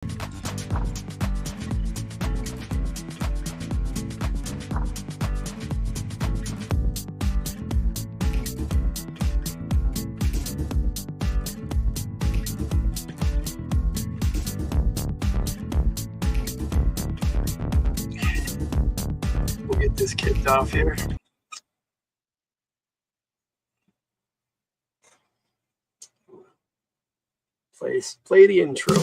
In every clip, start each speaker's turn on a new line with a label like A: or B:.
A: We'll get this kicked off here. Play the intro.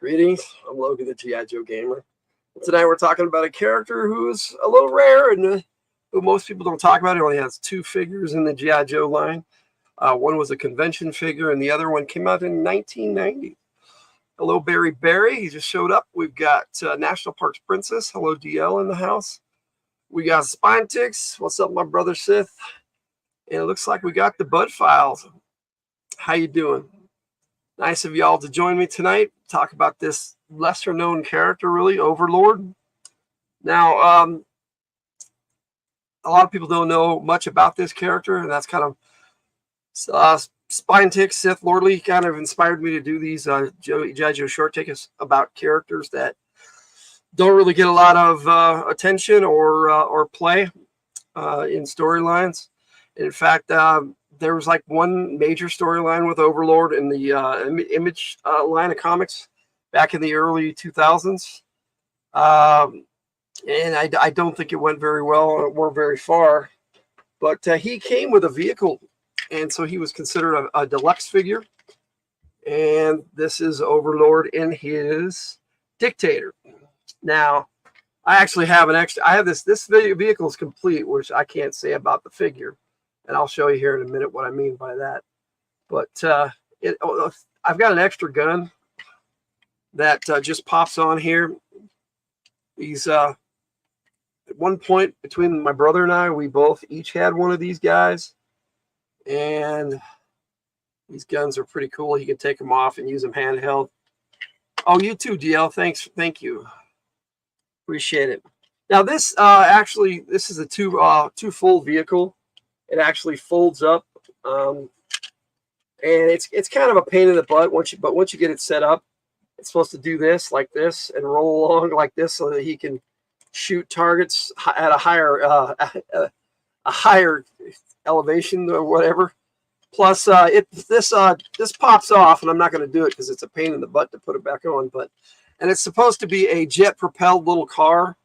A: Greetings, I'm Logan, the G.I. Joe Gamer. Tonight we're talking about a character who is a little rare and who most people don't talk about. It only has 2 figures in the G.I. Joe line. One was a convention figure and the other one came out in 1990. Hello, Barry Barry. He just showed up. We've got National Parks Princess. Hello, DL in the house. We got Spine Ticks. What's up, my brother Sith? And it looks like we got the Bud Files. How you doing? Nice of y'all to join me tonight. Talk about this lesser known character, really, Overlord. Now, a lot of people don't know much about this character, and that's kind of Spine Tick, Sith Lordly kind of inspired me to do these G.I. Joe short takes about characters that don't really get a lot of attention or play in storylines. In fact, there was like one major storyline with Overlord in the Image line of comics back in the early 2000s. And I don't think it went very well or very far. But he came with a vehicle, and so he was considered a deluxe figure. And this is Overlord in his Dictator. Now, I actually have an extra. I have this vehicle is complete, which I can't say about the figure. And I'll show you here in a minute what I mean by that. But I've got an extra gun that just pops on here. These at one point between my brother and I, we both each had one of these guys, and these guns are pretty cool. You can take them off and use them handheld. Oh, you too, DL. Thank you. Appreciate it. Now this this is a two-fold vehicle. It actually folds up, and it's kind of a pain in the butt once you get it set up. It's supposed to do this like this and roll along like this so that he can shoot targets at a higher elevation or whatever. Plus, this pops off, and I'm not going to do it because it's a pain in the butt to put it back on. And it's supposed to be a jet-propelled little car.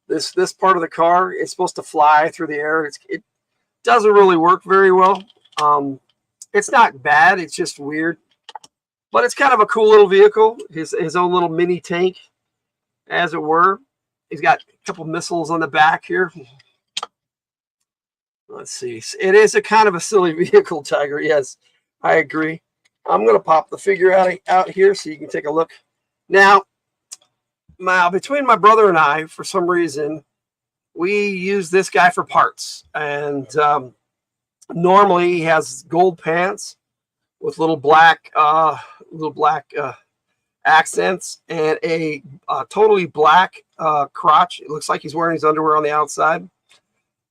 A: This part of the car is supposed to fly through the air. It doesn't really work very well. It's not bad. It's just weird. But it's kind of a cool little vehicle. His own little mini tank, as it were. He's got a couple missiles on the back here. Let's see. It is a kind of a silly vehicle, Tiger. Yes, I agree. I'm going to pop the figure out here so you can take a look. Now, between my brother and I, for some reason, we use this guy for parts. And normally he has gold pants with little black accents and a totally black crotch. It looks like he's wearing his underwear on the outside.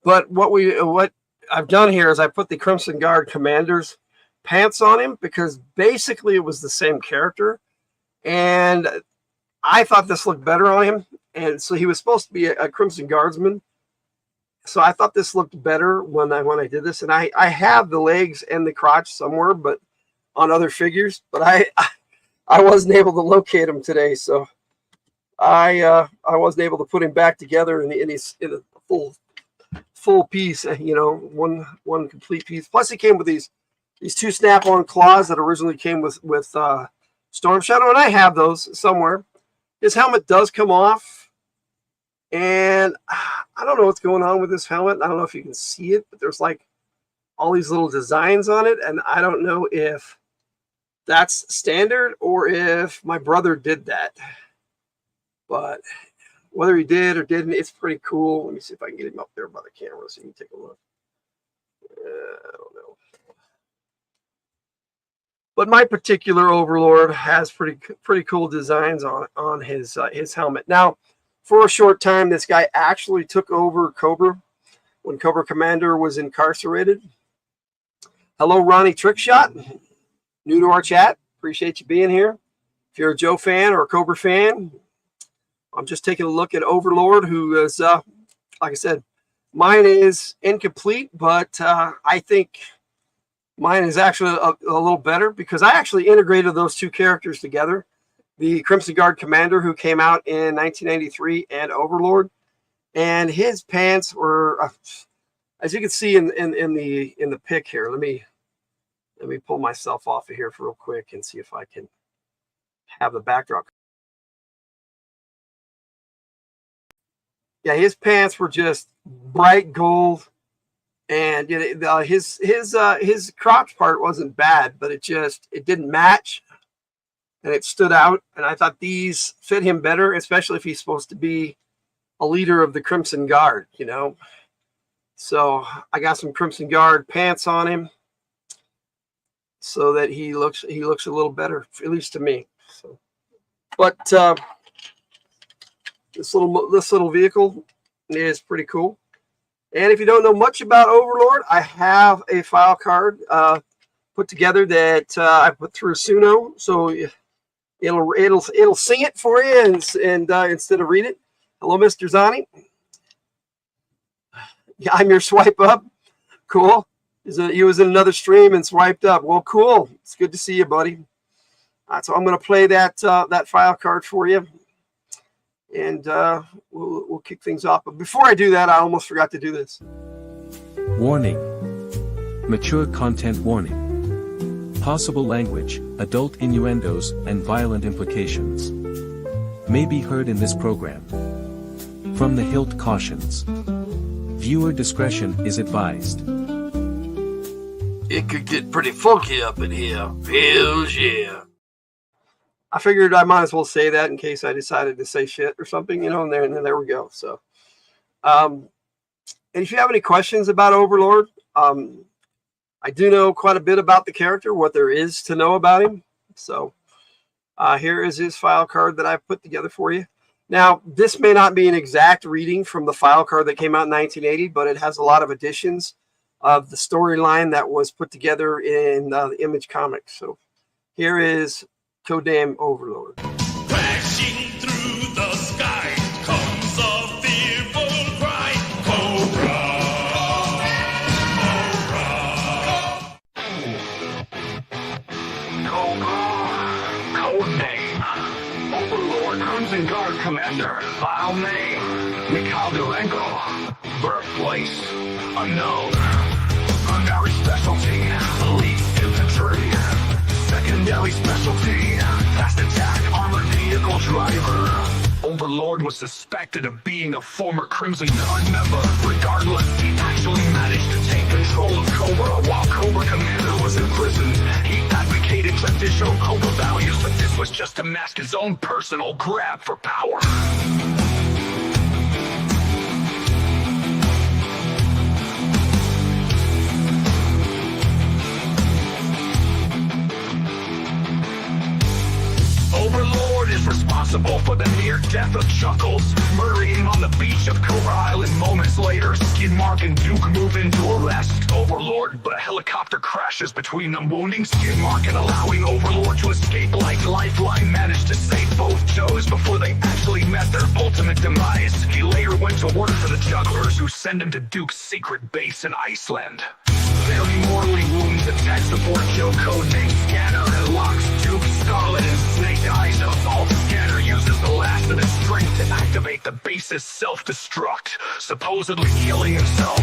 A: But what I've done here is I put the Crimson Guard Commander's pants on him because basically it was the same character, and I thought this looked better on him. And so he was supposed to be a Crimson Guardsman, so I thought this looked better when I did this. And I have the legs and the crotch somewhere, but on other figures, but I wasn't able to locate him today, so I wasn't able to put him back together in a full piece, you know, one complete piece. Plus, he came with these two snap-on claws that originally came with Storm Shadow, and I have those somewhere. His helmet does come off, and I don't know what's going on with this helmet. I don't know if you can see it, but there's like all these little designs on it, and I don't know if that's standard or if my brother did that. But whether he did or didn't, it's pretty cool. Let me see if I can get him up there by the camera so you can take a look. I don't know. But my particular Overlord has pretty cool designs on his helmet. Now, for a short time, this guy actually took over Cobra when Cobra Commander was incarcerated. Hello, Ronnie Trickshot. New to our chat. Appreciate you being here. If you're a Joe fan or a Cobra fan, I'm just taking a look at Overlord, who is, like I said, mine is incomplete, but I think mine is actually a little better because I actually integrated those two characters together. The Crimson Guard Commander, who came out in 1993, and Overlord. And his pants were, as you can see in the pic here, let me pull myself off of here for real quick and see if I can have the backdrop. Yeah, his pants were just bright gold, and you know, his crotch part wasn't bad, but it didn't match, and it stood out. And I thought these fit him better, especially if he's supposed to be a leader of the Crimson Guard, you know. So I got some Crimson Guard pants on him, so that he looks a little better, at least to me. So, but this little vehicle is pretty cool. And if you don't know much about Overlord, I have a file card put together that I put through Suno, so it'll sing it for you and instead of read it. Hello, Mr. Zani. Yeah, I'm your swipe up. Cool. He was in another stream and swiped up. Well, cool. It's good to see you, buddy. So I'm going to play that file card for you, and we'll kick things off. But before I do that, I almost forgot to do this.
B: Warning. Mature content warning. Possible language, adult innuendos, and violent implications may be heard in this program. From the Hilt cautions. Viewer discretion is advised.
C: It could get pretty funky up in here. Hells yeah.
A: I figured I might as well say that in case I decided to say shit or something, you know, and there we go. So, and if you have any questions about Overlord, I do know quite a bit about the character, what there is to know about him. So here is his file card that I've put together for you. Now, this may not be an exact reading from the file card that came out in 1980, but it has a lot of additions of the storyline that was put together in the Image comics. So here is Codename Overlord.
D: Crashing through the sky comes a fearful cry. Cobra!
E: Codename Overlord Crimson Guard Commander. File name Mikhail Durenko. Birthplace unknown. Primary specialty elite infantry. Secondary specialty fast attack armored vehicle driver. Overlord was suspected of being a former Crimson Guard member. Regardless, he actually managed to take control of Cobra while Cobra Commander was imprisoned. He advocated traditional Cobra values, but this was just to mask his own personal grab for power. Overlord responsible for the near death of Chuckles, murdering on the beach of Cobra Island moments later. Skidmark and Duke move in to arrest Overlord, but a helicopter crashes between them, wounding Skidmark and allowing Overlord to escape like Lifeline managed to save both Joes before they actually met their ultimate demise. He later went to work for the Jugglers, who send him to Duke's secret base in Iceland. Very mortally wounds attack support Joe, codenamed Scanner, and locks Duke, Scarlet, and Snake Eyes up. All Scanner uses the last of his strength to activate the base's self-destruct, supposedly killing himself.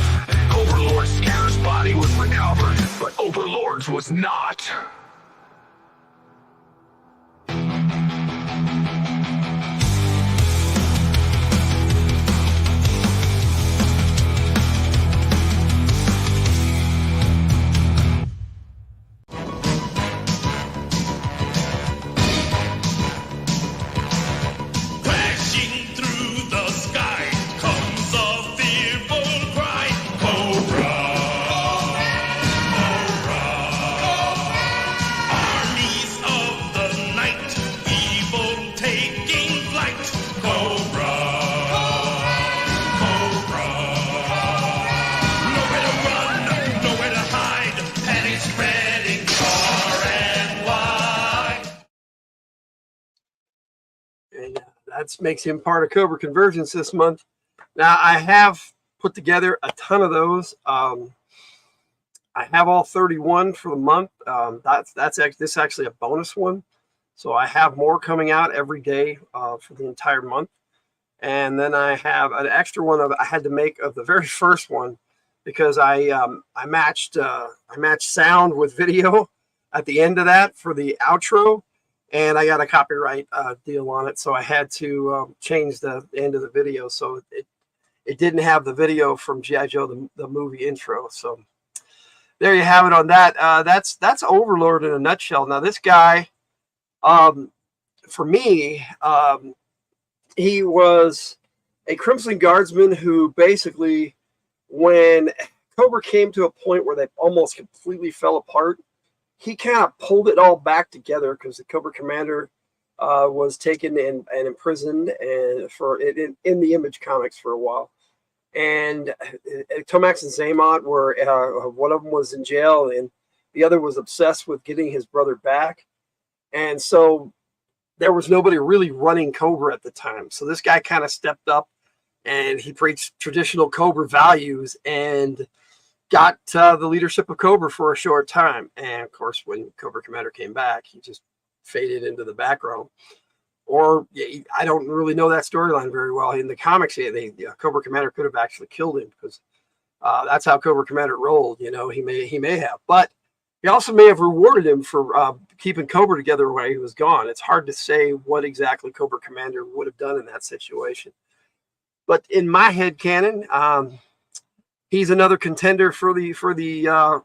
E: Overlord Scanner's body was recovered, but Overlord's was not.
D: Crashing through the sky comes a fearful cry. Cobra! Cobra! Armies of the night, evil taking flight. Cobra! Cobra! Nowhere to run, nowhere to hide. Panic spreading far and wide.
A: And that makes him part of Cobra Convergence this month. Now, I have put together a ton of those. I have all 31 for the month. This is actually a bonus one. So I have more coming out every day for the entire month. And then I have an extra one I had to make of the very first one, because I matched sound with video at the end of that for the outro, and I got a copyright deal on it, so I had to change the end of the video, so it didn't have the video from G.I. Joe the movie intro. So there you have it on that. That's Overlord in a nutshell. Now this guy, for me, he was a Crimson Guardsman who basically, when Cobra came to a point where they almost completely fell apart, he kind of pulled it all back together, because the Cobra Commander was taken and imprisoned and in the Image comics for a while. And Tomax and Zaymot were, one of them was in jail and the other was obsessed with getting his brother back. And so there was nobody really running Cobra at the time. So this guy kind of stepped up and he preached traditional Cobra values and got the leadership of Cobra for a short time. And of course, when Cobra Commander came back, he just faded into the background. Or I don't really know that storyline very well. In the comics, Cobra Commander could have actually killed him, because that's how Cobra Commander rolled. You know, he may have, but he also may have rewarded him for keeping Cobra together while he was gone. It's hard to say what exactly Cobra Commander would have done in that situation. But in my head canon, he's another contender for their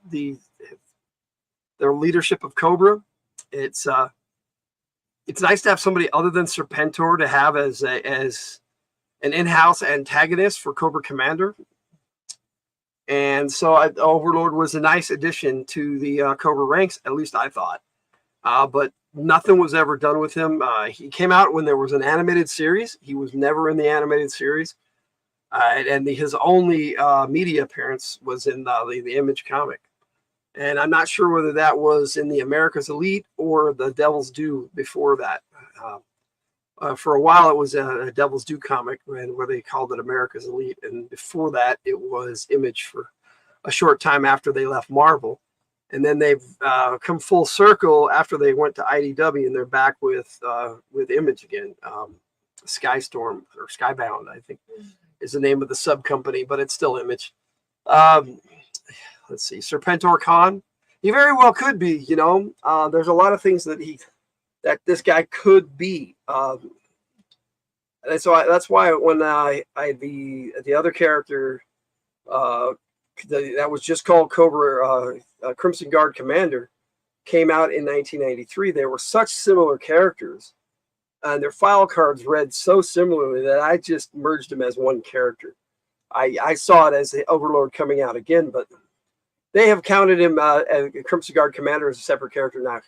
A: leadership of Cobra. It's nice to have somebody other than Serpentor to have as an in-house antagonist for Cobra Commander. And so Overlord was a nice addition to the Cobra ranks, at least I thought. But nothing was ever done with him. He came out when there was an animated series. He was never in the animated series. And his only media appearance was in the Image comic. And I'm not sure whether that was in the America's Elite or the Devil's Due before that. For a while, it was a Devil's Due comic where they called it America's Elite. And before that, it was Image for a short time after they left Marvel. And then they've come full circle after they went to IDW, and they're back with Image again. Skystorm, or Skybound, I think, is the name of the sub company, but it's still Image. Let's see, Serpentor Khan. He very well could be. You know, there's a lot of things that this guy could be. And so that's why when the other character that was just called Cobra Crimson Guard Commander came out in 1993, they were such similar characters, and their file cards read so similarly that I just merged them as one character. I saw it as the Overlord coming out again, but they have counted him as Crimson Guard Commander as a separate character now.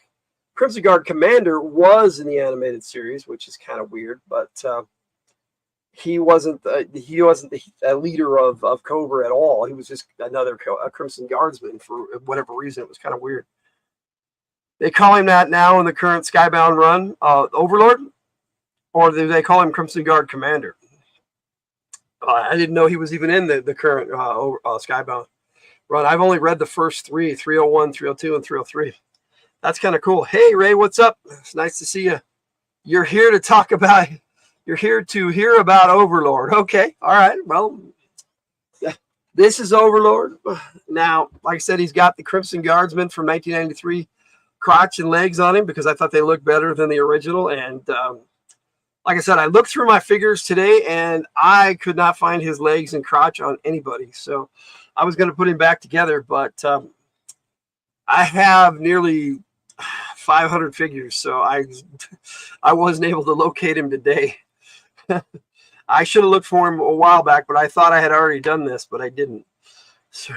A: Crimson Guard Commander was in the animated series, which is kind of weird, but he wasn't the leader of Cobra at all. He was just another Crimson Guardsman for whatever reason. It was kind of weird. They call him that now in the current Skybound run, Overlord, or they call him Crimson Guard Commander. I didn't know he was even in the current Skybound run. I've only read the first three, 301, 302, and 303. That's kind of cool. Hey, Ray, what's up? It's nice to see you. You're here to hear about Overlord. Okay, all right. Well, this is Overlord. Now, like I said, he's got the Crimson Guardsman from 1993 crotch and legs on him because I thought they looked better than the original. And like I said, I looked through my figures today and I could not find his legs and crotch on anybody. So I was going to put him back together, but I have nearly 500 figures, so I wasn't able to locate him today. I should have looked for him a while back, but I thought I had already done this, but I didn't. So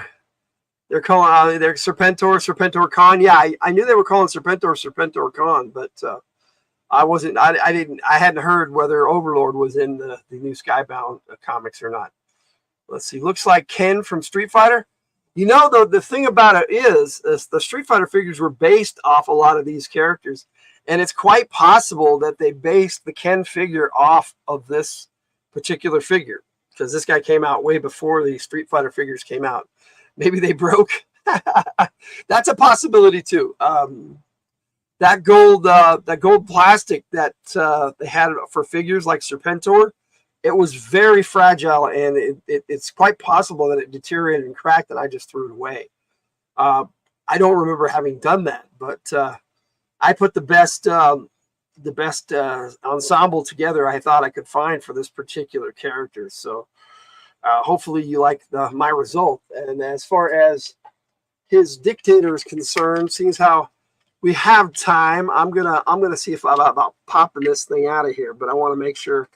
A: they're calling they're Serpentor Con. Yeah, I knew they were calling Serpentor Con, but I hadn't heard whether Overlord was in the new Skybound comics or not. Let's see. Looks like Ken from Street Fighter. You know, the thing about it is the Street Fighter figures were based off a lot of these characters, and it's quite possible that they based the Ken figure off of this particular figure because this guy came out way before the Street Fighter figures came out. Maybe they broke. That's a possibility too. That gold plastic that they had for figures like Serpentor, it was very fragile, and it's quite possible that it deteriorated and cracked, and I just threw it away. I don't remember having done that, but I put the best ensemble together I thought I could find for this particular character. So hopefully you like my result. And as far as his dictator is concerned, seeing as how we have time, I'm gonna see if I'm about popping this thing out of here, but I want to make sure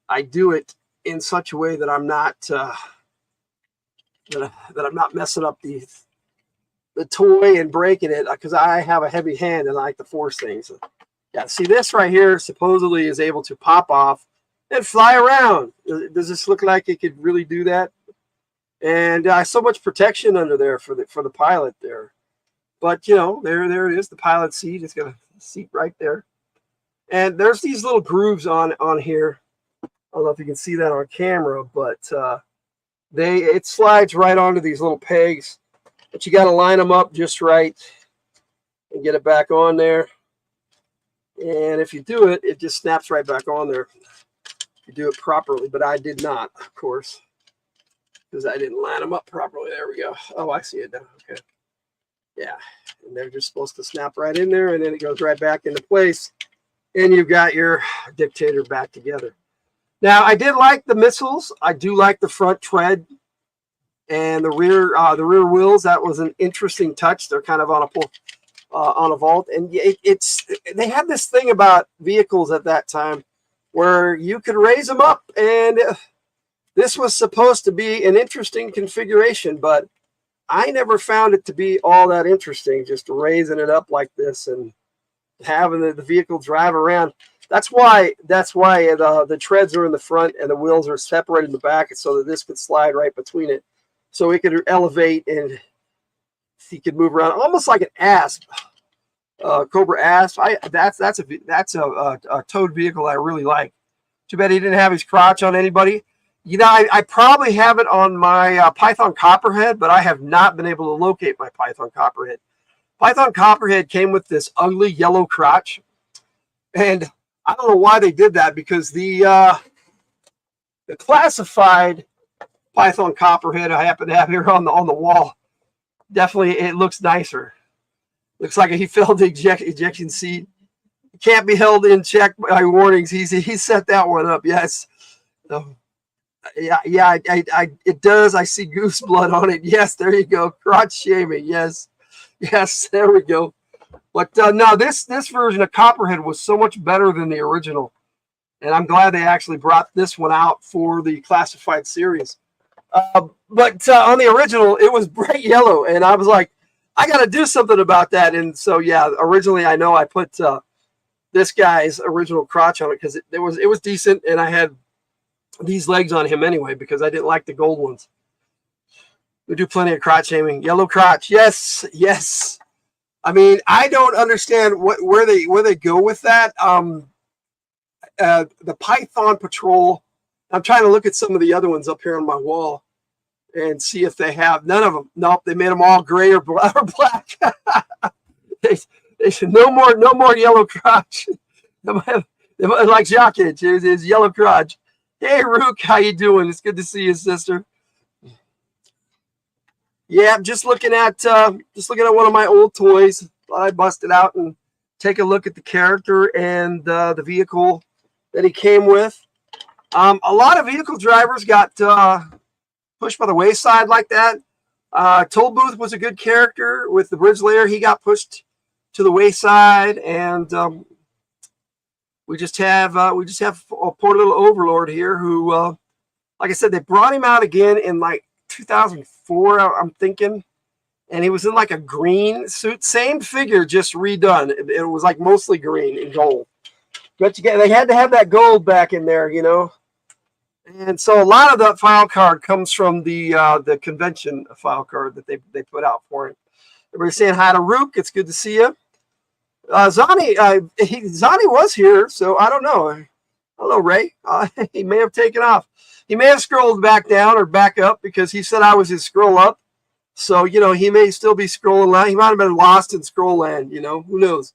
A: I do it in such a way that I'm not that I'm not messing up the toy and breaking it, because I have a heavy hand and I like to force things. Yeah, see, this right here supposedly is able to pop off and fly around. Does this look like it could really do that? And so much protection under there for the pilot there. But you know, there it is. The pilot seat. It's got a seat right there, and there's these little grooves on here. I don't know if you can see that on camera, but it slides right onto these little pegs. But you got to line them up just right and get it back on there. And if you do it, it just snaps right back on there. You do it properly, but I did not, of course, because I didn't line them up properly. There we go. Oh, I see it now. Okay. Yeah, and they're just supposed to snap right in there, and then it goes right back into place, and you've got your dictator back together. Now, I did like the missiles. I do like the front tread and the rear wheels. That was an interesting touch. They're kind of on a vault, and they had this thing about vehicles at that time where you could raise them up, and this was supposed to be an interesting configuration, but I never found it to be all that interesting, just raising it up like this and having the vehicle drive around. That's why the treads are in the front and the wheels are separated in the back, so that this could slide right between it, so it could elevate and he could move around almost like an asp, Cobra asp. That's a towed vehicle I really like. Too bad he didn't have his crotch on anybody. You know, I probably have it on my Python Copperhead, but I have not been able to locate my Python Copperhead. Python Copperhead came with this ugly yellow crotch, and I don't know why they did that, because the classified Python Copperhead I happen to have here on the wall, definitely it looks nicer. Looks like he filled the ejection seat. Can't be held in check by warnings. He set that one up. Yes. Yeah, it does. I see goose blood on it. Yes, there you go. Crotch shaming. Yes, there we go. But no, this version of Copperhead was so much better than the original, and I'm glad they actually brought this one out for the classified series. But on the original, it was bright yellow, and I was like, I got to do something about that. And so, yeah, originally I know I put this guy's original crotch on it because it was decent, and I had these legs on him anyway because I didn't like the gold ones. We do plenty of crotch shaming. Yellow crotch, yes, yes. I mean, I don't understand where they go with that. The Python Patrol. I'm trying to look at some of the other ones up here on my wall and see if they have none of them. Nope, they made them all gray or black. they said no more yellow crotch. Like Jacques, it's yellow crotch. Hey, Rook, how you doing? It's good to see you, sister. Yeah, I'm just looking at one of my old toys. I busted out and take a look at the character and the vehicle that he came with. A lot of vehicle drivers got pushed by the wayside like that. Toll Booth was a good character with the bridge layer. He got pushed to the wayside, and we just have a poor little Overlord here who, like I said, they brought him out again in like 2004, I'm thinking, and he was in like a green suit, same figure, just redone. It was like mostly green and gold, but they had to have that gold back in there, you know. And so a lot of that file card comes from the convention file card that they put out for him. Everybody's saying hi to Rook. It's good to see you. Zani was here, so I don't know. Hello, Ray. He may have taken off. He may have scrolled back down or back up because he said I was his scroll up. So, you know, he may still be scrolling out. He might have been lost in scroll land, you know. Who knows?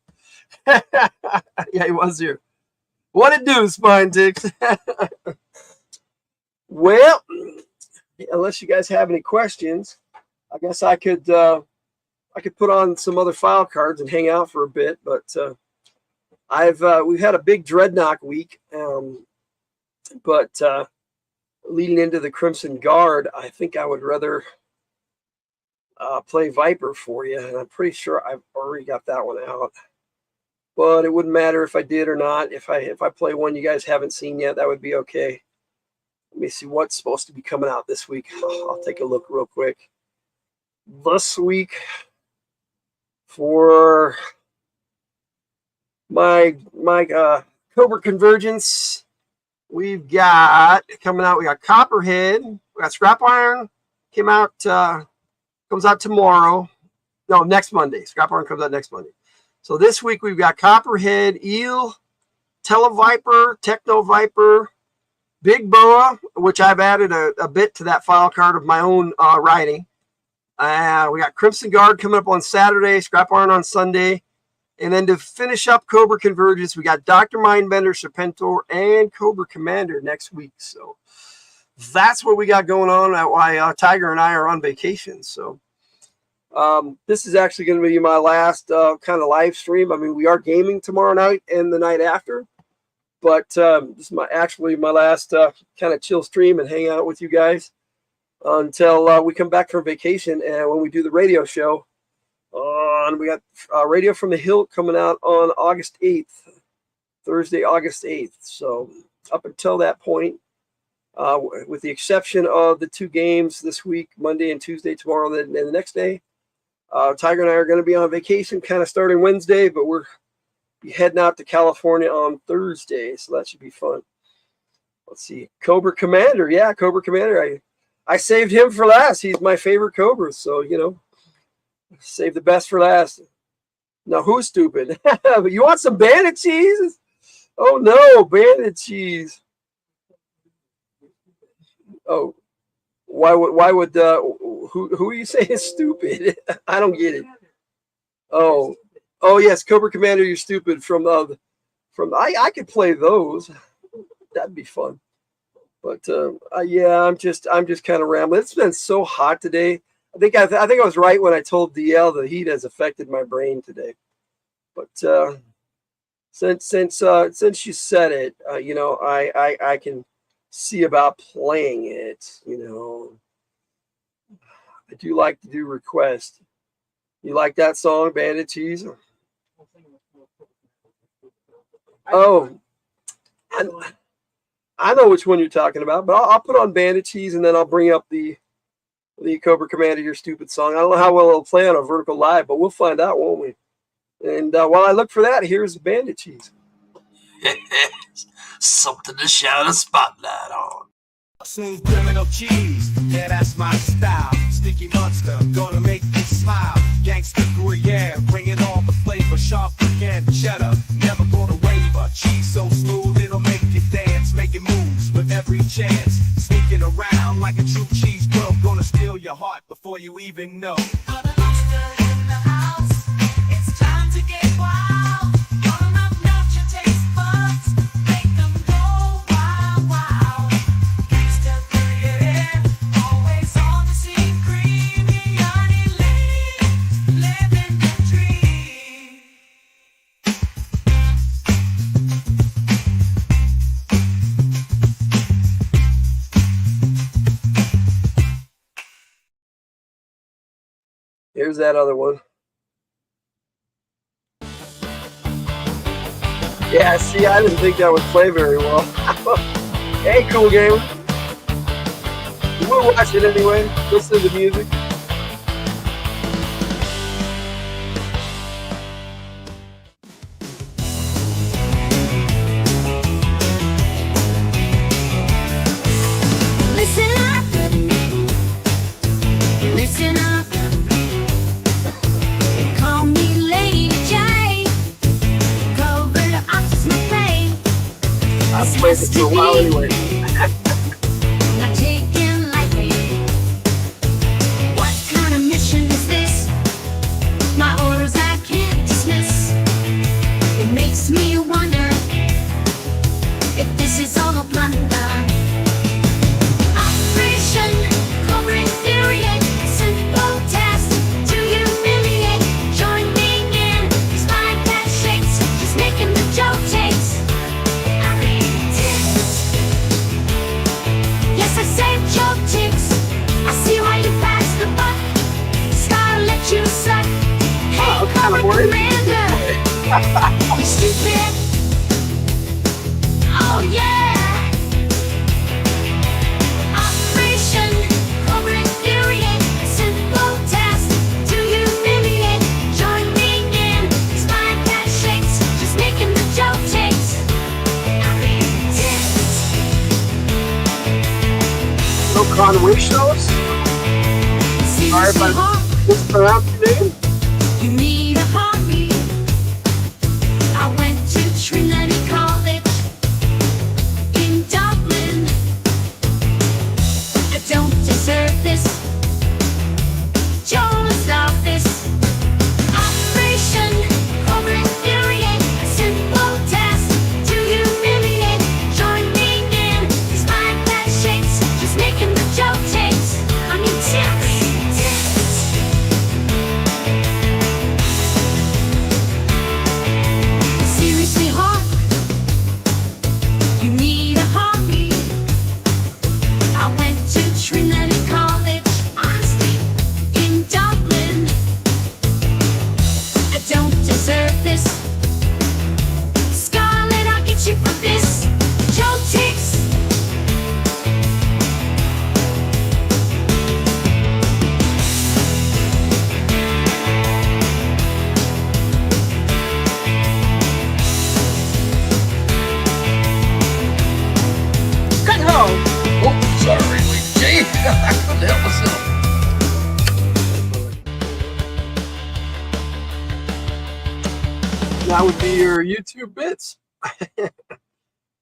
A: Yeah, he was here. What it do, Spine Ticks? Well, unless you guys have any questions, I guess I could put on some other file cards and hang out for a bit. But we've had a big Dreadnought week, but leading into the Crimson Guard, I think I would rather play Viper for you, and I'm pretty sure I've already got that one out. But it wouldn't matter if I did or not. If I play one you guys haven't seen yet, that would be okay. Let me see what's supposed to be coming out this week. I'll take a look real quick. This week for my Cobra Convergence, we've got coming out. We got Copperhead. We got Scrap Iron. Comes out tomorrow. No, next Monday. Scrap Iron comes out next Monday. So this week we've got Copperhead, Eel, Televiper, Techno Viper, Big Boa, which I've added a bit to that file card of my own writing. We got Crimson Guard coming up on Saturday, Scrap Iron on Sunday. And then to finish up Cobra Convergence, we got Dr. Mindbender, Serpentor, and Cobra Commander next week. So that's what we got going on. Why Tiger and I are on vacation. So this is actually going to be my last kind of live stream. I mean, we are gaming tomorrow night and the night after. But this is my last kind of chill stream and hang out with you guys until we come back from vacation. And when we do the radio show, we got Radio from the Hill coming out on August 8th, Thursday, August 8th. So up until that point, with the exception of the two games this week, Monday and Tuesday, tomorrow and the next day, Tiger and I are going to be on vacation kind of starting Wednesday, but we're heading out to California on Thursday, so that should be fun. Let's see. Cobra Commander. Yeah, Cobra Commander. I saved him for last. He's my favorite Cobra, so, you know, save the best for last. Now, who's stupid? You want some bandit cheese? Oh, no, bandit cheese. Oh, why would who are you saying is stupid? I don't get it. Oh yes, Cobra Commander, you're stupid. I could play those. That'd be fun. But yeah, I'm just kind of rambling. It's been so hot today. I think I was right when I told DL the heat has affected my brain today. But since you said it, you know, I can see about playing it. You know, I do like to do requests. You like that song, Bandit Cheese? Oh, I know which one you're talking about, but I'll put on Bandit Cheese and then I'll bring up the The Cobra Commander, your stupid song. I don't know how well it'll play on a Vertical Live, but we'll find out, won't we? And while I look for that, here's Bandit Cheese.
C: Something to shine a spotlight on.
F: Smooth criminal cheese, yeah, that's my style. Sticky monster, gonna make you smile. Gangsta Gruyere, bringing all the flavor. Sharp again, cheddar, never gonna waver. Cheese so smooth, it'll make you dance. Making moves with every chance. Sneaking around like a true cheese bro. Gonna steal your heart before you even know.
A: Here's that other one. Yeah, see, I didn't think that would play very well. Hey, cool gamer. We'll watch it anyway. Listen to the music.
G: Listen up. Listen up. Call me Lady J. Covert Ops my play.
A: I've played it for a while anyway.
G: Not taken lightly. What kind of mission is this? My orders I can't dismiss. It makes me wonder if this is all a blunder. Operation Cobra Infuriate. Simple task to humiliate. Joining in these mind that shakes. Just making the joke takes. I resist. Yes, I say joke takes. I see why you passed the buck. Scarlet you suck. Hey,
A: I'm kinda
G: Cobra
A: worried.
G: Commander. You stupid. Oh yeah. Operation Cobra Infuriate. Simple task to humiliate. Joining in these mind that shakes. Just making the joke takes. I resist.
A: No Conway shows? Sorry if I mispronounced your name.
G: You need a heartbeat. I went to Trinity College in Dublin. I don't deserve this. Don't stop this. Operation Cobra Infuriate. Simple task to humiliate. Joining in these mind that shakes. Just making the joke takes. I'm intense. Seriously hard. You need a heartbeat. I went to Trinity College, honestly, in Dublin. I don't deserve this. Scarlet, I'll get you for this. Joke takes.
A: Cut home.
C: Oh, sorry, Jay. I couldn't help myself.
A: That would be your YouTube bits.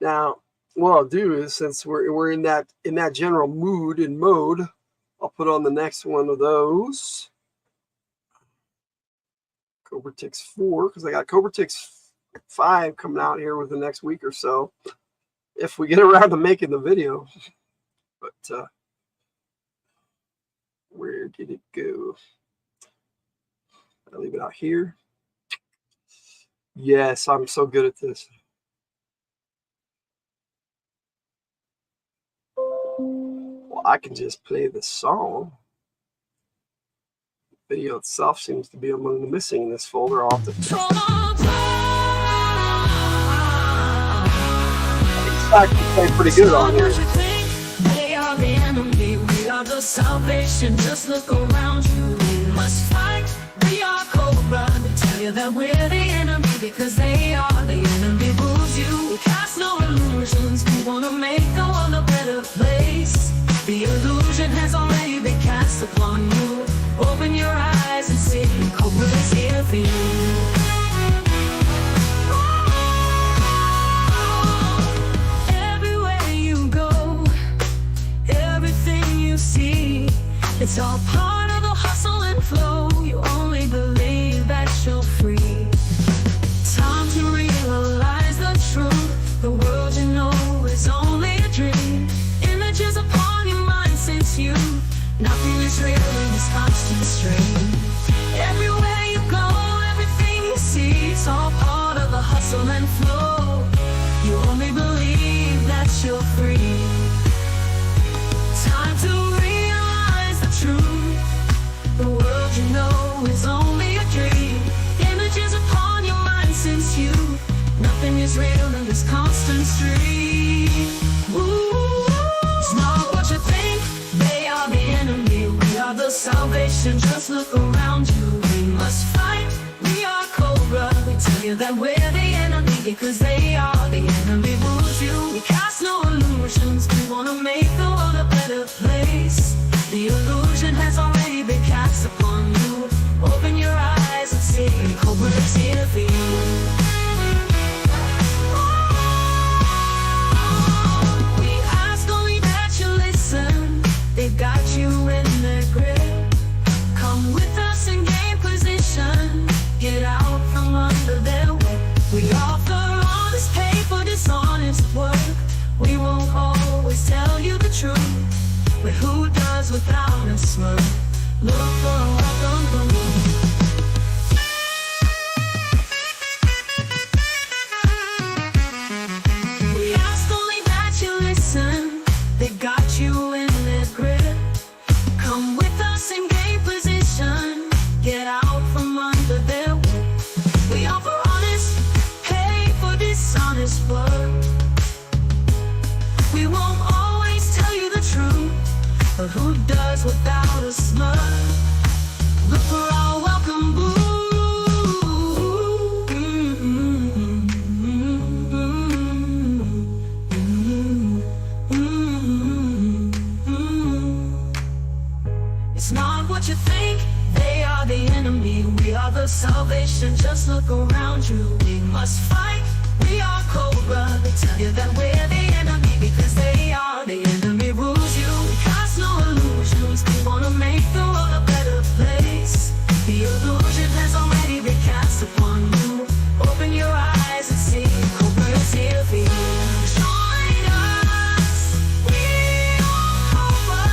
A: Now, what I'll do is, since we're in that general mood and mode, I'll put on the next one of those. Cobra Tix 4, because I got Cobra Tix 5 coming out here within the next week or so, if we get around to making the video. But where did it go? I'll leave it out here. Yes, I'm so good at this. Well, I can just play the song. The video itself seems to be among the missing in this folder. I'll have to I can play pretty good on here.
G: They are the enemy, we are the salvation. Just look around you. We must fight. We are Cobra. They tell you that we're the enemy because they are. The enemy rules you. We cast no illusions. We wanna make the world a better place. The illusion has already been cast upon you. Open your eyes and see Cobra is here for you. Everywhere you go, everything you see, it's all part of the hustle and flow. You only believe that you're free. Time to realize the truth. The world you know is only a dream. Images upon your mind since you. Nothing is real in this constant strain. Everywhere you go, everything you see, it's all part of the hustle and flow. You only believe that you're free. Time to realize the truth. The world you know is only a dream. Images upon your mind since you. Nothing is real in this constant stream. Ooh, it's not what you think. They are the enemy. We are the salvation. Just look around you. We must fight. We are Cobra. We tell you that we're the enemy because they are. The enemy rules you. We cast no illusions. We wanna make the world a better place. The illusion has already been cast upon you. Open your eyes and see Cobra is here for you. We ask only that you listen. They've got you in their grip. Come with us and gain position. Get out from under their whip. We offer honest pay for dishonest work. We won't always tell you the truth, but who does without a smirk? Look for a welcome balloon. We ask only that you listen. They've got you in their grip. Come with us and gain position. Get out from under their whip. We offer honest pay for dishonest work. We won't always tell you the truth, but who does without a smirk? Look for our welcome boo. It's not what you think. They are the enemy. We are the salvation. Just look around you. We must fight. We are Cobra. They tell you that we're the enemy because they are. The enemy rules you. We cast no illusions. We wanna make the world a better place. The illusion has already been cast upon you. Open your eyes and see Cobra is here for you. Join us. We are Cobra.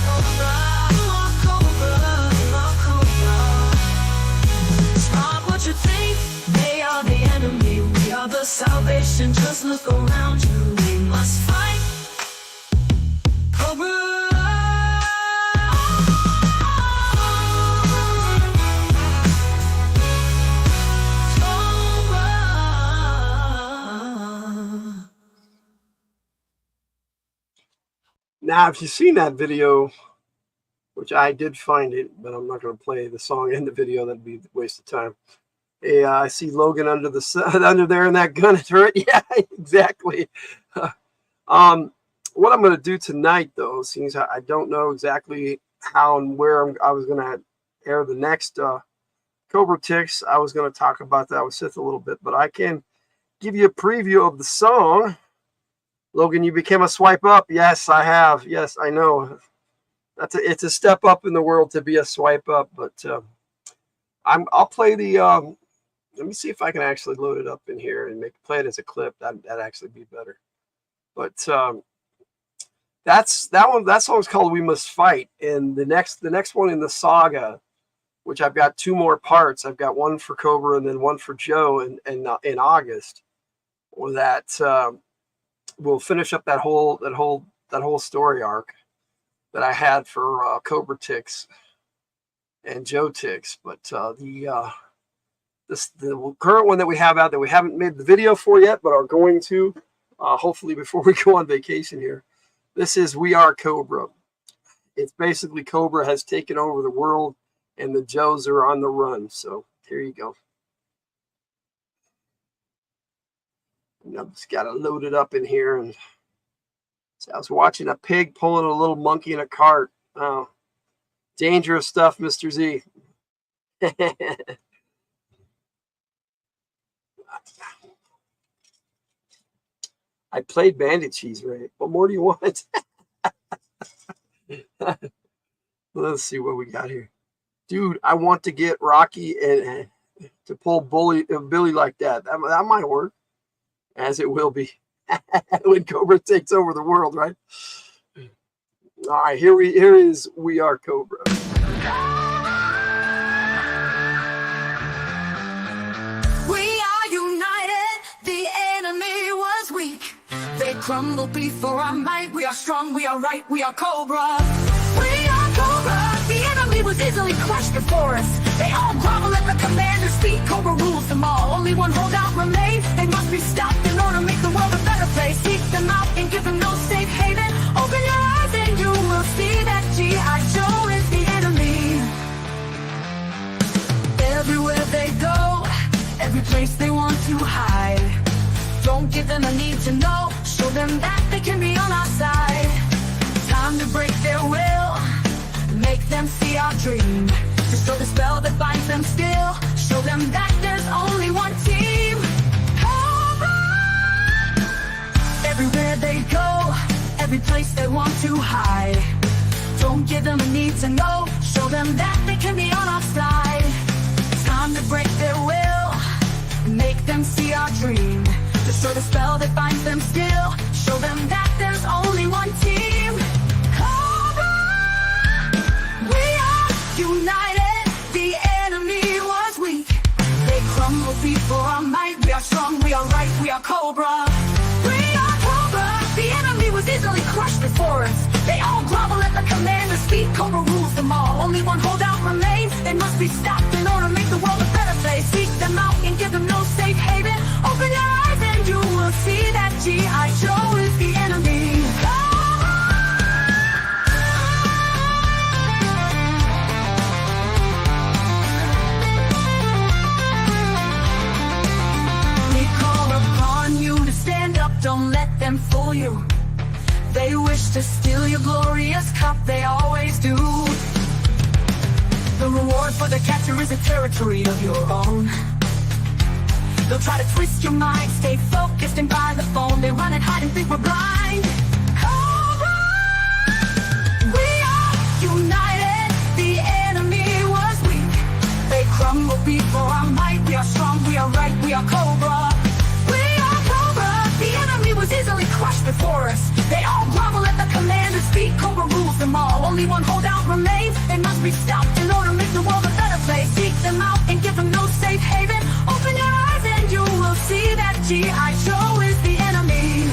G: Cobra. You are Cobra. You are Cobra. It's not what you think. They are the enemy. We are the salvation. Just look around you. We must fight. Cobra.
A: Now, if you've seen that video, which I did find it, but I'm not going to play the song in the video. That'd be a waste of time. Hey, I see Logan under the under there in that gun turret. Yeah, exactly. What I'm going to do tonight, though, since I don't know exactly how and where I was going to air the next Cobra Ticks, I was going to talk about that with Sith a little bit, but I can give you a preview of the song. Logan, you became a swipe up. Yes, I have. Yes, I know. It's a step up in the world to be a swipe up, but I'll play the. Let me see if I can actually load it up in here and play it as a clip. That'd actually be better. But that song's called "We Must Fight," and the next one in the saga, which I've got two more parts. I've got one for Cobra and then one for Joe in August. Or that we'll finish up that whole story arc that I had for Cobra Ticks and Joe Ticks. But the current one that we have out that we haven't made the video for yet, but are going to hopefully before we go on vacation here. This is "We Are Cobra." It's basically Cobra has taken over the world, and the Joes are on the run. So here you go. And I've just got to load it up in here. And so I was watching a pig pulling a little monkey in a cart. Oh, dangerous stuff, Mr. Z. I played Bandit Cheese, right? What more do you want? Let's see what we got here. Dude, I want to get Rocky and to pull Billy like that. That might work, as it will be when Cobra takes over the world, right? All right, here is We Are Cobra.
G: We are united, the enemy was weak. They crumble before our might. We are strong, we are right, we are Cobra. We are Cobra. The enemy was easily crushed before us. They all grovel at the commander's feet. Cobra rules them all. Only one holdout remains. They must be stopped in order to make the world a better place. Seek them out and give them no safe haven. Open your eyes and you will see that G.I. Joe is the enemy. Everywhere they go, every place they want to hide. Don't give them a need to know. Show them that they can be on our side. Time to break their will. Make them see our dream. Destroy the spell that binds them still. Show them that there's only one team. Cobra! Everywhere they go, every place they want to hide. Don't give them a need to know. Show them that they can be on our side. Time to break their will. Make them see our dream. Destroy the spell that binds them still. Show them that there's only one team. Cobra! We are united. The enemy was weak. They crumble before our might. We are strong, we are right, we are Cobra. We are Cobra. The enemy was easily crushed before us. They all grovel at the commander's feet. Cobra rules them all. Only one holdout remains. They must be stopped in order to make the world a better place. Seek them out and give them no safe haven. Open your eyes and you will see that G.I. Joe is the enemy. We call upon you to stand up, don't let them fool you. They wish to steal your glorious cup, they always do. The reward for the capture is a territory of your own. They'll try to twist your mind, stay focused and by the phone. They run and hide and think we're blind. Cobra! We are united, the enemy was weak. They crumble before our might. We are strong, we are right, we are Cobra. We are Cobra. The enemy was easily crushed before us. They all grovel at the commander's feet. Cobra rules them all. Only one holdout remains. They must be stopped in order to make the world a better place. Seek them out and give them no safe haven. Open your eyes and you will see that G.I. Joe is the enemy.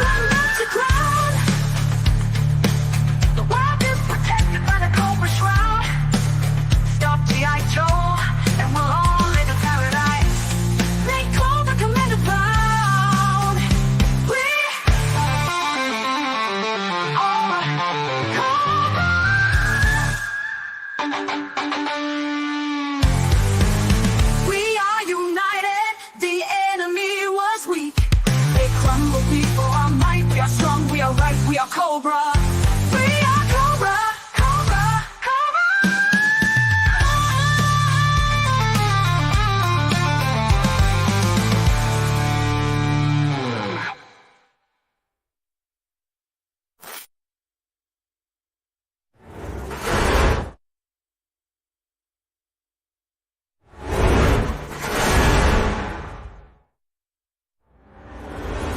G: Run down to ground. The world is protected by the Cobra shroud. Stop G.I. Joe and we'll all live in paradise. Make Cobra commander proud. We We are united, the enemy was weak. They crumble before our might. We are strong, we are right, we are Cobra. We are Cobra, Cobra, Cobra.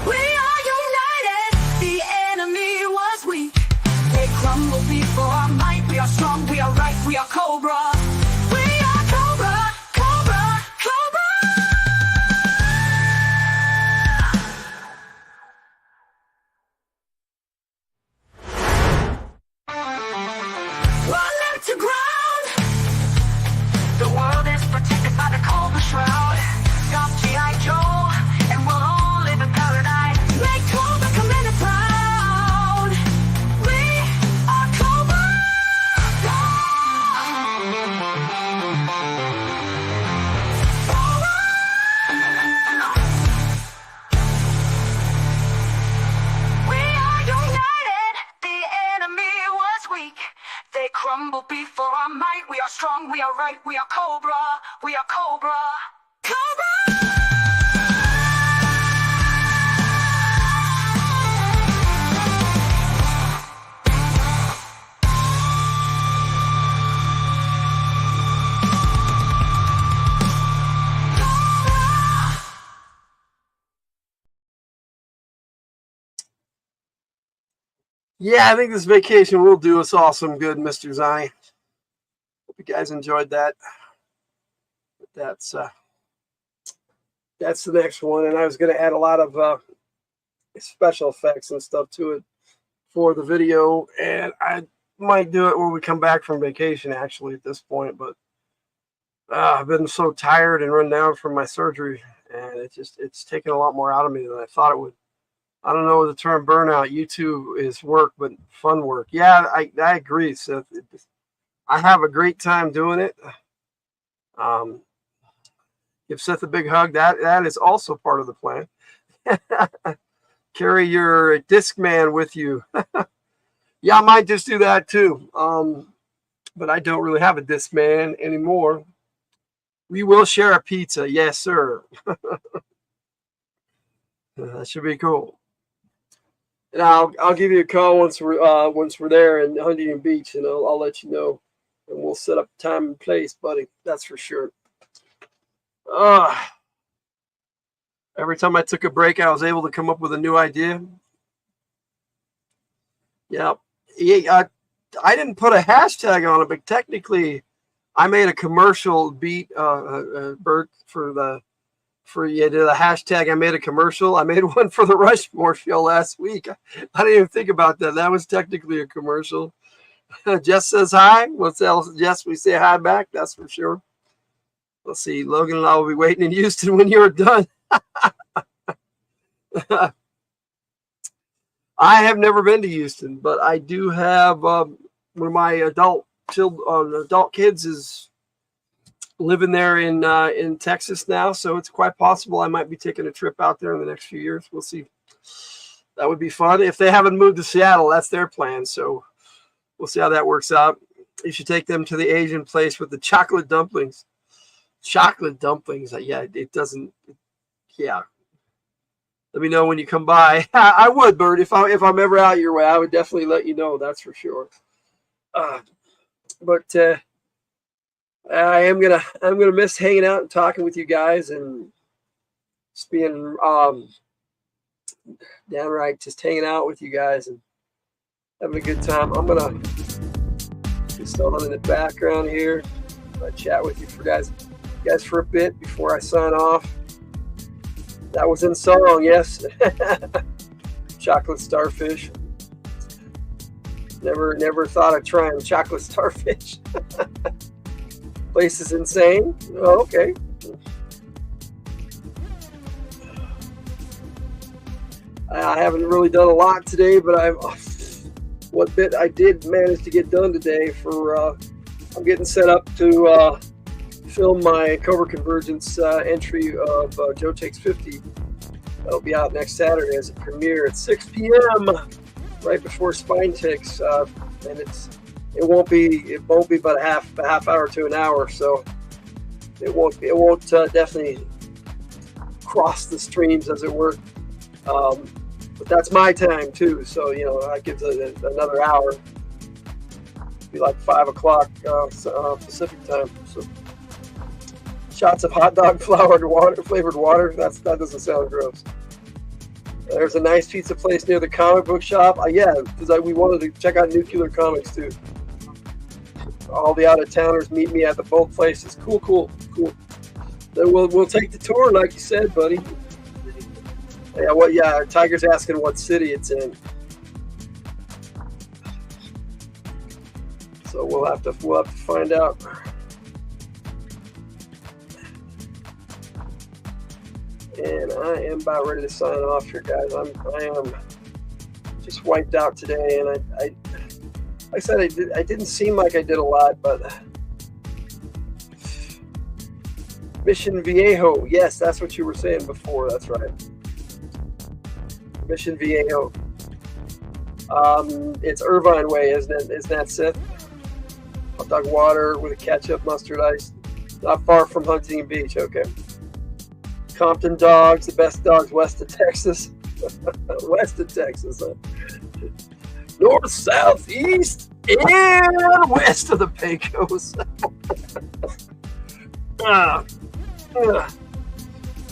G: We are united, the enemy was weak. They crumble before our might. We are strong, we are right, we are Cobra. We are Cobra, Cobra, Cobra. Run them to ground. The world is protected by the Cobra shroud. Stop G.I. Joe and we'll all live in paradise. Make Cobra commander proud. We are
H: humble before our might. We are strong, we are right, we are Cobra, we are Cobra. Cobra!
A: Yeah, I think this vacation will do us all some good, Mr. Zani. Hope you guys enjoyed that. That's the next one, and I was going to add a lot of special effects and stuff to it for the video, and I might do it when we come back from vacation, actually, at this point. But I've been so tired and run down from my surgery, and it's taken a lot more out of me than I thought it would. I don't know the term burnout. YouTube is work, but fun work. Yeah, I agree, Seth. I have a great time doing it. Give Seth a big hug. That is also part of the plan. Carry your Discman with you. Yeah, I might just do that too. But I don't really have a Discman anymore. We will share a pizza. Yes, sir. That should be cool. And I'll give you a call once we're there in Huntington Beach, and I'll let you know, and we'll set up time and place, buddy. That's for sure. Every time I took a break, I was able to come up with a new idea. Yeah, I didn't put a hashtag on it, but technically, I made a commercial beat, Bert, for you did a hashtag. I made a commercial. I made one for the Rushmore show last week. I didn't even think about that. That was technically a commercial. Jess says hi. Let's tell Jess we say hi back. That's for sure. Let's see. Logan and I will be waiting in Houston when you're done. I have never been to Houston, but I do have one of my adult kids is living there in Texas now, so it's quite possible I might be taking a trip out there in the next few years. We'll see. That would be fun. If they haven't moved to Seattle, that's their plan, so we'll see how that works out. You should take them to the Asian place with the chocolate dumplings. Chocolate dumplings. Yeah, it doesn't. Yeah. Let me know when you come by. I would, Bert. If I'm ever out your way, I would definitely let you know. That's for sure. But I'm gonna miss hanging out and talking with you guys and just being downright just hanging out with you guys and having a good time. I'm gonna just on in the background here. I'll chat with you guys for a bit before I sign off. That was in song, yes. Chocolate starfish. Never thought of trying chocolate starfish. Place is insane. Oh, okay. I haven't really done a lot today, but what bit I did manage to get done today I'm getting set up to film my Cobra Convergence entry of Joe Takes 50. That'll be out next Saturday as a premiere at 6 p.m. right before Spine Ticks, and it won't be but a half hour to an hour, so it won't definitely cross the streams, as it were. But that's my time too, so that gives it another hour. It'll be like 5 o'clock Pacific time. So shots of hot dog flavored water. That doesn't sound gross. There's a nice pizza place near the comic book shop. Yeah, because we wanted to check out Nuclear Comics too. All the out-of-towners meet me at both places. Cool. Then we'll take the tour, like you said, buddy. Yeah, Tiger's asking what city it's in. So we'll have to find out. And I am about ready to sign off here, guys. I am just wiped out today, and like I said, I didn't seem like I did a lot, but Mission Viejo. Yes, that's what you were saying before. That's right. Mission Viejo. It's Irvine Way, isn't it? Isn't that Seth? Hot dog water with a ketchup, mustard ice. Not far from Huntington Beach. Okay. Compton dogs, the best dogs west of Texas. West of Texas. Huh? North, south, east, and west of the Pecos.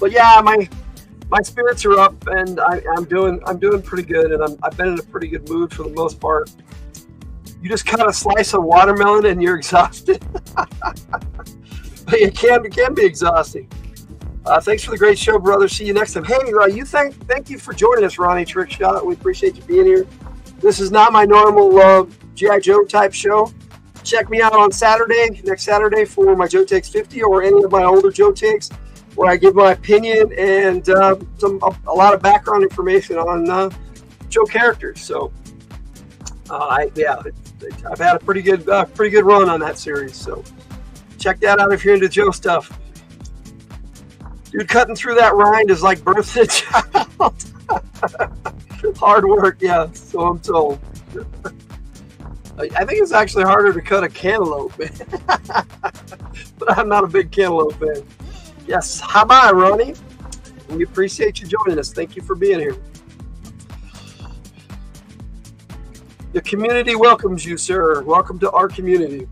A: But yeah, my spirits are up, and I'm doing pretty good, and I've been in a pretty good mood for the most part. You just cut a slice of watermelon and you're exhausted. It can be exhausting. Thanks for the great show, brother. See you next time. Hey, thank you for joining us, Ronnie Trickshot. We appreciate you being here. This is not my normal G.I. Joe type show. Check me out on next Saturday for my Joe Takes 50 or any of my older Joe Takes, where I give my opinion and a lot of background information on Joe characters. So, I've had a pretty good run on that series. So, check that out if you're into Joe stuff. Dude, cutting through that rind is like birthing a child. Hard work, yeah. So I'm told. I think it's actually harder to cut a cantaloupe, but I'm not a big cantaloupe fan. Yes, how about Ronnie? We appreciate you joining us. Thank you for being here. The community welcomes you, sir. Welcome to our community.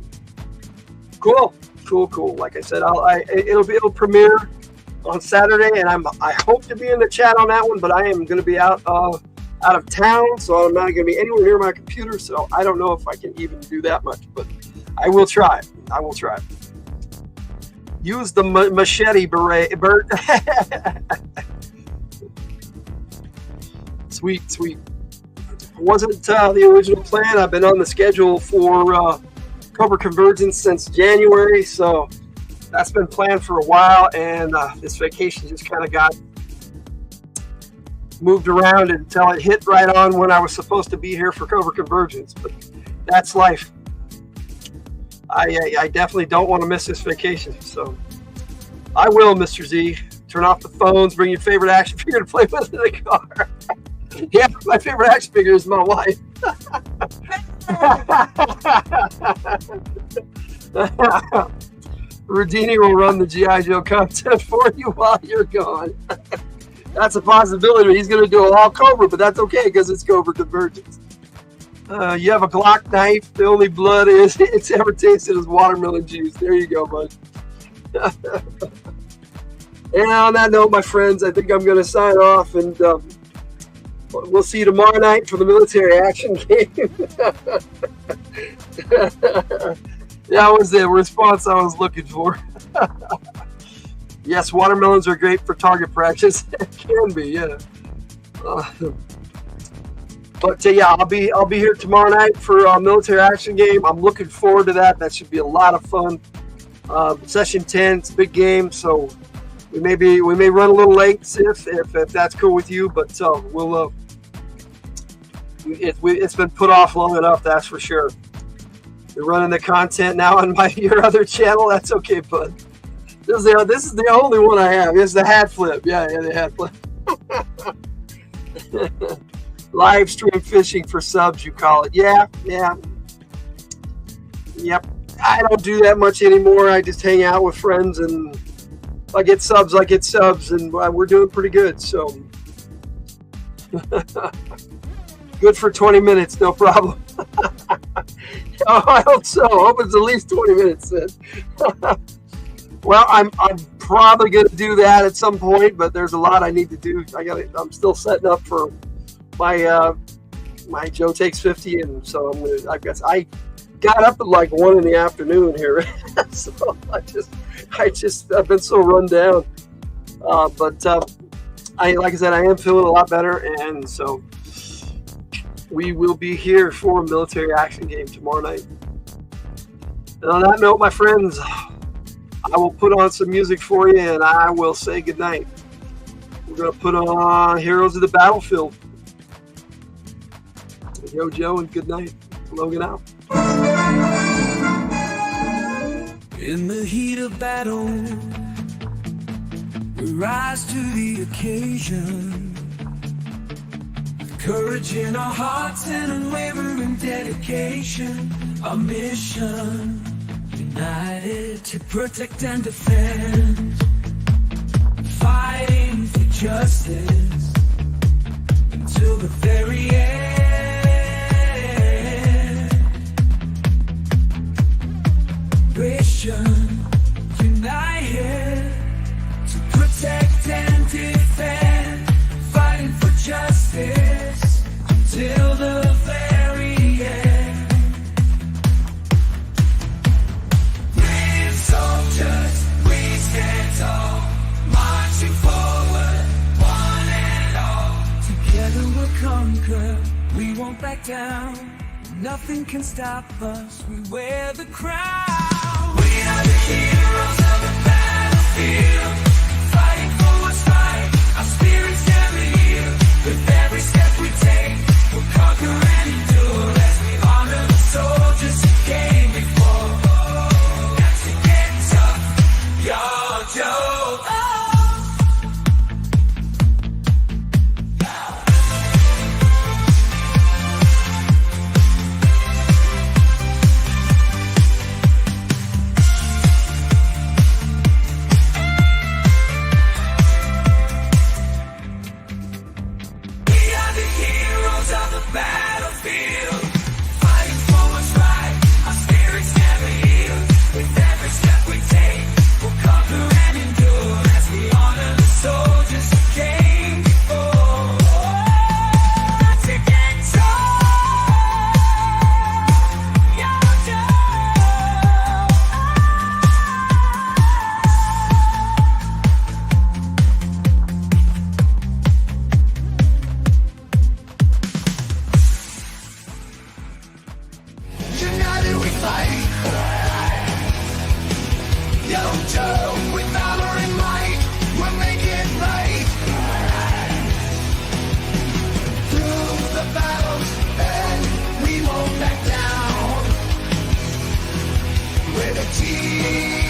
A: Cool. Like I said, it'll premiere on Saturday, and I hope to be in the chat on that one, but I am going to be out of town, so I'm not going to be anywhere near my computer, so I don't know if I can even do that much, but I will try. Use the machete, Bert. Sweet. Wasn't the original plan. I've been on the schedule for Cobra Convergence since January, so that's been planned for a while, and this vacation just kind of got moved around until it hit right on when I was supposed to be here for Cobra Convergence, but that's life. I definitely don't want to miss this vacation, so I will, Mr. Z. Turn off the phones, bring your favorite action figure to play with in the car. Yeah, my favorite action figure is my wife. Rudini will run the G.I. Joe content for you while you're gone. That's a possibility. He's going to do it all Cobra, but that's okay because it's Cobra Convergence. You have a Glock knife. The only blood it's ever tasted is watermelon juice. There you go, bud. And on that note, my friends, I think I'm going to sign off, and we'll see you tomorrow night for the military action game. That was the response I was looking for. Yes, watermelons are great for target practice. It can be, yeah. But yeah, I'll be here tomorrow night for a military action game. I'm looking forward to that. That should be a lot of fun. Session 10, it's a big game, so we may run a little late if that's cool with you. But we'll it's been put off long enough, that's for sure. You're running the content now on your other channel. That's okay, bud. This is the only one I have. It's the hat flip. Yeah, the hat flip. Live stream fishing for subs, you call it. Yeah. Yep. I don't do that much anymore. I just hang out with friends, and if I get subs, and we're doing pretty good. So good for 20 minutes, no problem. Oh, I hope so. I hope it's at least 20 minutes then. Well, I'm probably going to do that at some point, but there's a lot I need to do. I'm still setting up for my my Joe Takes 50, and so I guess I got up at like 1 in the afternoon here, so I've been so run down. But like I said, I am feeling a lot better, and so we will be here for a military action game tomorrow night. And on that note, my friends, I will put on some music for you, and I will say goodnight. We're going to put on Heroes of the Battlefield. Yo, Joe, and good night. Logan out.
F: In the heat of battle, we rise to the occasion. Courage in our hearts and unwavering dedication. Our mission, united to protect and defend. Fighting for justice until the very end. Mission, united to protect and defend. Fighting for justice until the very end. Brave soldiers, we stand tall, marching forward, one and all. Together we'll conquer, we won't back down. Nothing can stop us, we wear the crown. We are the heroes of the battlefield, fighting for what's right, our spirits never yield. With every step we take, we'll conquer and endure, as we honor the soldiers who came before. Got to get tough, y'all, Joe. Battlefield, fighting for what's right, our spirits never yield. With every step we take, we'll conquer and endure, as we honor the soldiers who came before. To get tough, y'all United we fight. Yo, Joe, with valor and might, we'll make it right. Through the battles, and we won't back down. We're the team.